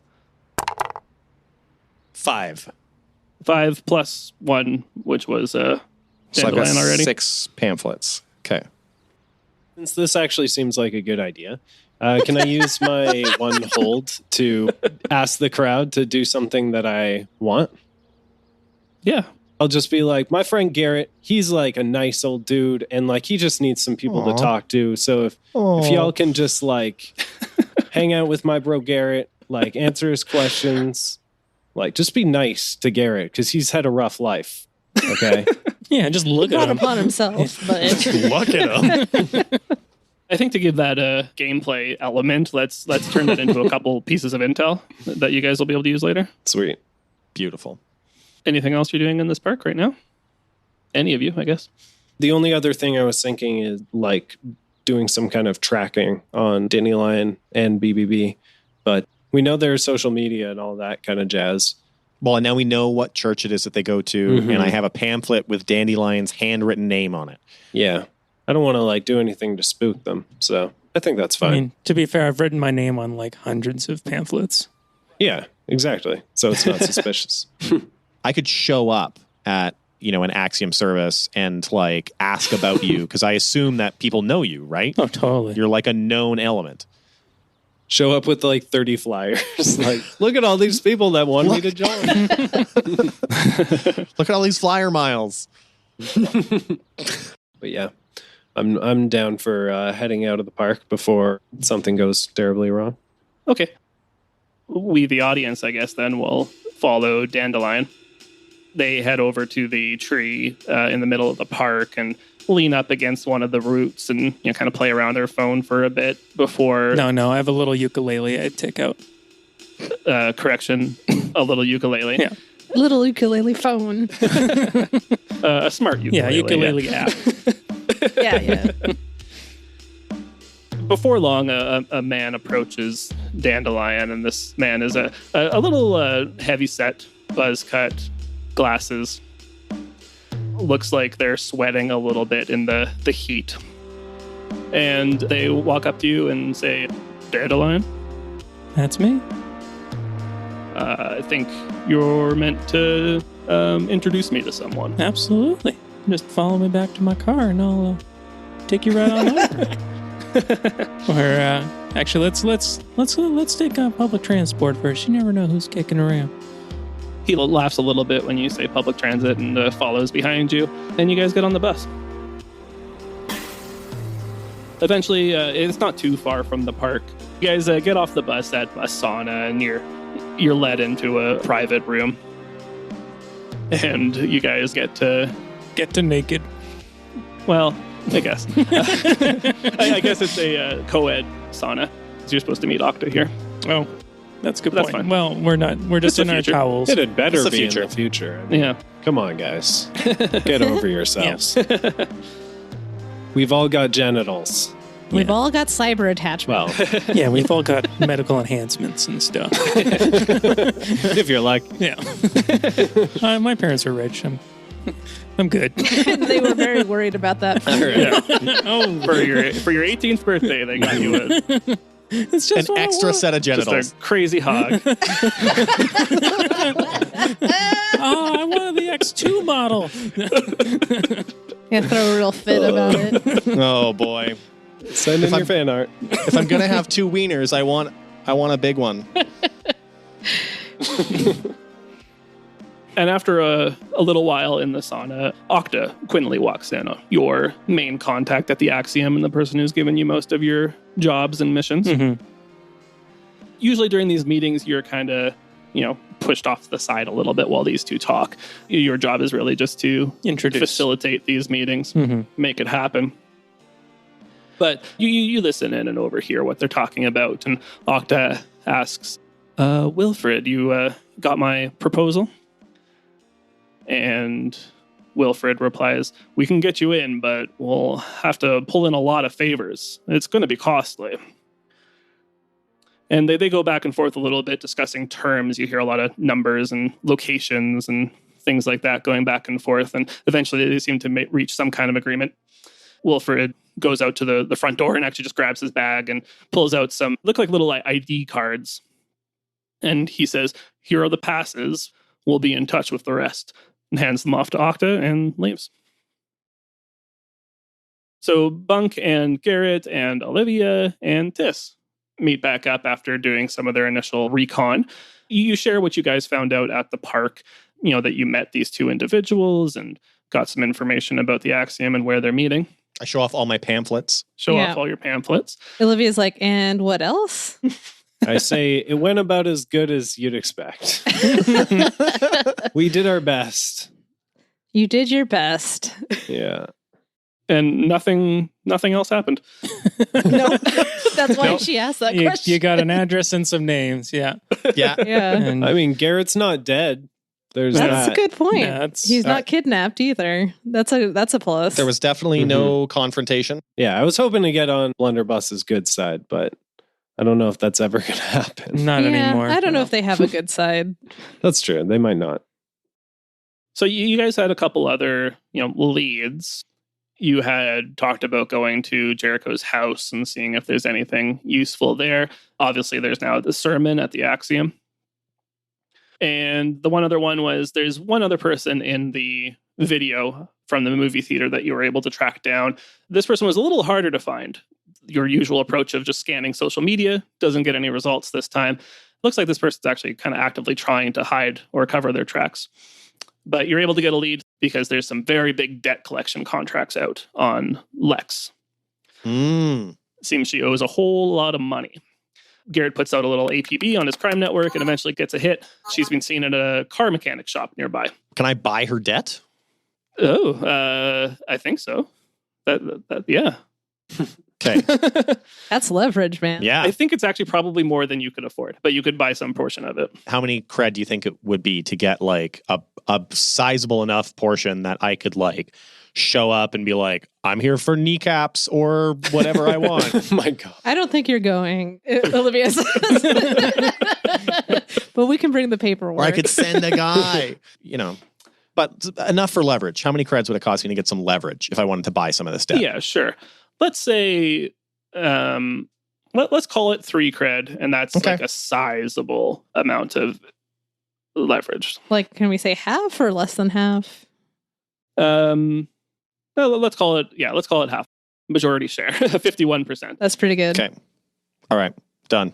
5. 5 plus 1, which was so Dandelion already. 6 pamphlets. Okay. Since this actually seems like a good idea, can I use my one hold to ask the crowd to do something that I want? Yeah. I'll just be like, my friend Garrett, he's a nice old dude, and he just needs some people to talk to. So if y'all can just hang out with my bro Garrett, answer his questions, just be nice to Garrett because he's had a rough life. Okay. Yeah, just look at him. Upon himself, but look at him. I think to give that a gameplay element, let's turn that into a couple pieces of intel that you guys will be able to use later. Sweet. Beautiful. Anything else you're doing in this park right now? Any of you, I guess. The only other thing I was thinking is doing some kind of tracking on Dandelion and BBB. But we know there's social media and all that kind of jazz. Well, and now we know what church it is that they go to, and I have a pamphlet with Dandelion's handwritten name on it. Yeah. I don't want to like do anything to spook them. So I think that's fine. I mean, to be fair, I've written my name on like hundreds of pamphlets. Yeah, exactly. So it's not suspicious. I could show up at, an Axiom service and like ask about you because I assume that people know you, right? Oh, totally. You're like a known element. Show up with like 30 flyers. Like, look at all these people that want me to join. Look at all these flyer miles. But yeah, I'm down for heading out of the park before something goes terribly wrong. Okay. We, the audience, I guess, then will follow Dandelion. They head over to the tree in the middle of the park and lean up against one of the roots and kind of play around their phone for a bit before... No, I have a little ukulele I'd take out. Correction, a little ukulele. Yeah. Little ukulele phone. A smart ukulele. Yeah, ukulele app. Yeah. Before long, a man approaches Dandelion, and this man is a little heavy-set, buzz-cut, glasses. Looks like they're sweating a little bit in the heat. And they walk up to you and say, Dandelion? That's me. I think you're meant to introduce me to someone. Absolutely. Just follow me back to my car and I'll take you right on over. Or actually, let's take public transport first. You never know who's kicking around. He laughs a little bit when you say public transit and follows behind you, and you guys get on the bus. Eventually, it's not too far from the park. You guys get off the bus at a sauna, and you're led into a private room. And you guys get to naked. Well, I guess. I guess it's a co-ed sauna. So you're supposed to meet Octa here. Oh, that's a good That's point. fine. Well, we're not. We're just It's in the our future. towels. It had better It's the be future. in the future. I mean, Yeah. come on, guys. Get over yourselves. We've all got genitals. We've all got cyber attachment. Well, Yeah, we've all got medical enhancements and stuff. if you're like, Yeah. My parents are rich. I'm good. They were very worried about that. Oh, For your 18th birthday, they got you it's just An what I extra want. set of just genitals. a crazy hog. Oh, I wanted the X2 model. Yeah, throw a real fit about it. Oh boy. send in If your fan art. If I'm gonna have two wieners, I want a big one. And after a little while in the sauna, Octa Quinley walks in, your main contact at the Axiom and the person who's given you most of your jobs and missions. Mm-hmm. Usually during these meetings, you're kind of, pushed off to the side a little bit while these two talk. Your job is really just to Introduce. facilitate these meetings, Mm-hmm. make it happen. But you listen in and overhear what they're talking about. And Octa asks, Wilfred, you got my proposal? And Wilfred replies, we can get you in, but we'll have to pull in a lot of favors. It's going to be costly. And they go back and forth a little bit discussing terms. You hear a lot of numbers and locations and things like that going back and forth. And eventually they seem to reach some kind of agreement. Wilfred goes out to the front door and actually just grabs his bag and pulls out some, look like little ID cards. And he says, here are the passes. We'll be in touch with the rest. And hands them off to Octa and leaves. So Bunk and Garrett and Olivia and Tiss meet back up after doing some of their initial recon. You share what you guys found out at the park, that you met these two individuals and got some information about the Axiom and where they're meeting. I show off all my pamphlets. Show Yeah. off all your pamphlets. Olivia's like, and what else? I say it went about as good as you'd expect. We did our best. You did your best. Yeah. And nothing else happened. No, that's why she asked that question. You got an address and some names. Yeah. Yeah. Yeah. And I mean, Garrett's not dead. There's That's that. a good point. Yeah, that's- He's not kidnapped either. That's a plus. There was definitely no confrontation. Yeah, I was hoping to get on Blunderbuss's good side, but I don't know if that's ever going to happen. Not anymore. I don't know if they have a good side. That's true. They might not. So you guys had a couple other, leads. You had talked about going to Jericho's house and seeing if there's anything useful there. Obviously, there's now the sermon at the Axiom. And the one other one was there's one other person in the video from the movie theater that you were able to track down. This person was a little harder to find. Your usual approach of just scanning social media doesn't get any results this time. Looks like this person's actually kind of actively trying to hide or cover their tracks. But you're able to get a lead because there's some very big debt collection contracts out on Lex. Seems she owes a whole lot of money. Garrett puts out a little APB on his crime network and eventually gets a hit. She's been seen at a car mechanic shop nearby. Can I buy her debt? Oh, I think so. Yeah. Okay. That's leverage, man. Yeah. I think it's actually probably more than you could afford, but you could buy some portion of it. How many cred do you think it would be to get like a sizable enough portion that I could like show up and be like, I'm here for kneecaps or whatever I want? Oh my God. I don't think you're going, Olivia says. But we can bring the paperwork. Or I could send a guy, but enough for leverage. How many creds would it cost me to get some leverage if I wanted to buy some of this debt? Yeah, sure. Let's say, let's call it 3 cred, and that's Okay. like a sizable amount of leverage. Like, can we say half or less than half? No, let's call it half. Majority share, 51%. That's pretty good. Okay. All right. Done.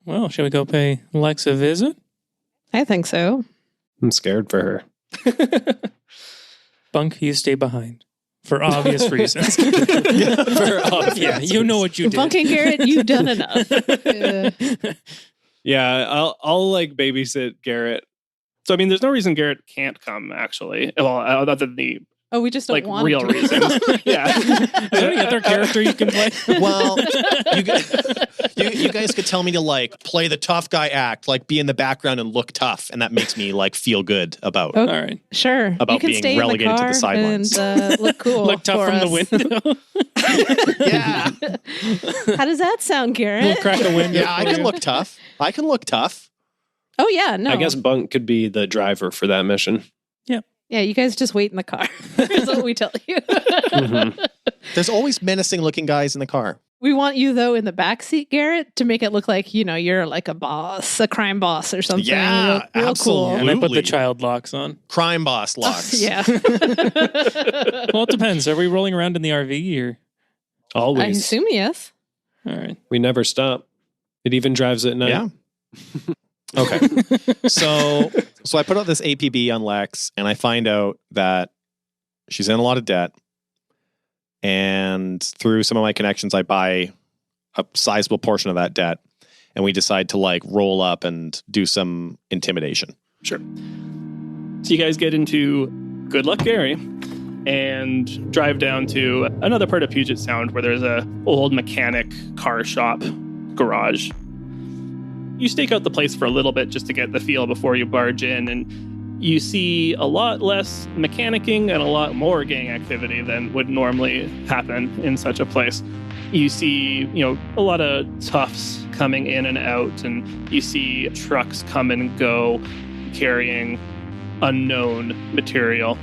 Well, shall we go pay Lex a visit? I think so. I'm scared for her. Bunk, you stay behind. For obvious reasons. Yeah, you know what you did. Bunk and Garrett, you've done enough. Yeah, I'll like babysit Garrett. So, I mean, there's no reason Garrett can't come, actually. Well, other than the Oh, we just don't like want real to. reasons. Yeah. Is there any other character you can play? Well, you guys could tell me to like play the tough guy act, like be in the background and look tough, and that makes me like feel good about. Oh, All right. sure. About you can being stay relegated in to the the car sidelines. and look cool. Look tough for from us. the window. Yeah, How does that sound, Garrett? We'll crack a window. yeah, I can look tough. I can look tough. Oh yeah, no. I guess Bunk could be the driver for that mission. Yeah, you guys just wait in the car. That's what we tell you. There's always menacing looking guys in the car. We want you though in the back seat, Garrett, to make it look like you're like a boss, a crime boss or something. Yeah, real absolutely. And I put Absolutely. the child locks on. Crime boss locks. Cool. Yeah. Well, it depends. Are we rolling around in the RV or? I Always. assume yes. All right. We never stop. It even drives at night. Yeah. Okay. So I put out this APB on Lex and I find out that she's in a lot of debt. And through some of my connections, I buy a sizable portion of that debt. And we decide to like roll up and do some intimidation. Sure. So you guys get into Good Luck Gary and drive down to another part of Puget Sound where there's a old mechanic car shop garage. You stake out the place for a little bit just to get the feel before you barge in, and you see a lot less mechanicking and a lot more gang activity than would normally happen in such a place. You see, a lot of toughs coming in and out, and you see trucks come and go carrying unknown material.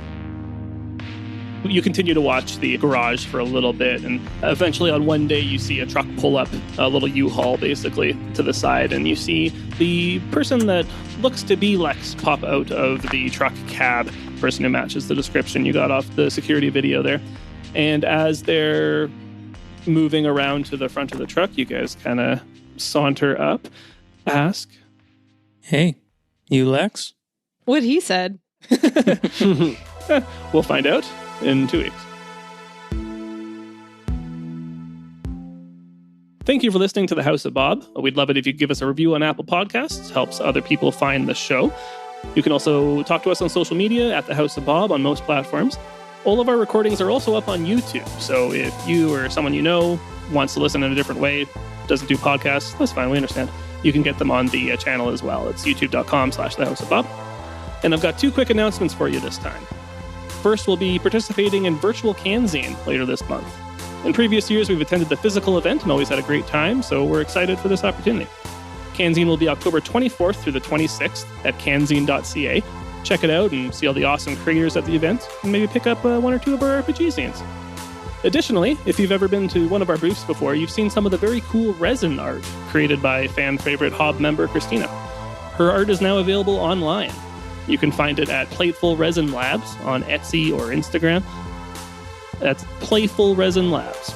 You continue to watch the garage for a little bit, and eventually on one day you see a truck pull up, a little U-Haul basically, to the side, and you see the person that looks to be Lex pop out of the truck cab, person who matches the description you got off the security video there. And as they're moving around to the front of the truck, you guys kind of saunter up, ask, Hey, you Lex? What he said. we'll find out in 2 weeks. Thank you for listening to The House of Bob. We'd love it if you give us a review on Apple Podcasts. Helps other people find the show. You can also talk to us on social media at The House of Bob on most platforms. All of our recordings are also up on YouTube. So if you or someone you know wants to listen in a different way, doesn't do podcasts, that's fine. We understand. You can get them on the channel as well. It's youtube.com/thehouseofbob. And I've got 2 quick announcements for you this time. First, we'll be participating in Virtual Canzine later this month. In previous years, we've attended the physical event and always had a great time, so we're excited for this opportunity. Canzine will be October 24th through the 26th at canzine.ca. Check it out and see all the awesome creators at the event, and maybe pick up 1 or 2 of our RPG scenes. Additionally, if you've ever been to one of our booths before, you've seen some of the very cool resin art created by fan favorite Hob member Cristina. Her art is now available online. You can find it at Playful Resin Labs on Etsy or Instagram. That's Playful Resin Labs.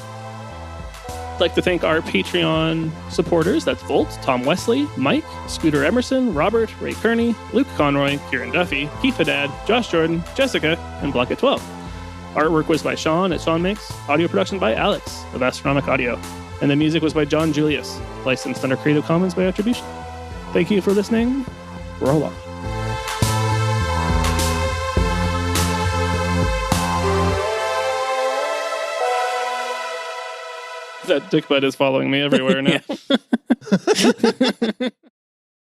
I'd like to thank our Patreon supporters. That's Volt, Tom Wesley, Mike, Scooter Emerson, Robert, Ray Kearney, Luke Conroy, Kieran Duffy, Keith Haddad, Josh Jordan, Jessica, and Blackout 12. Artwork was by Sean at Sean Makes. Audio production by Alex of Astronomic Audio. And the music was by John Julius, licensed under Creative Commons by attribution. Thank you for listening. Roll on. That dick butt is following me everywhere now.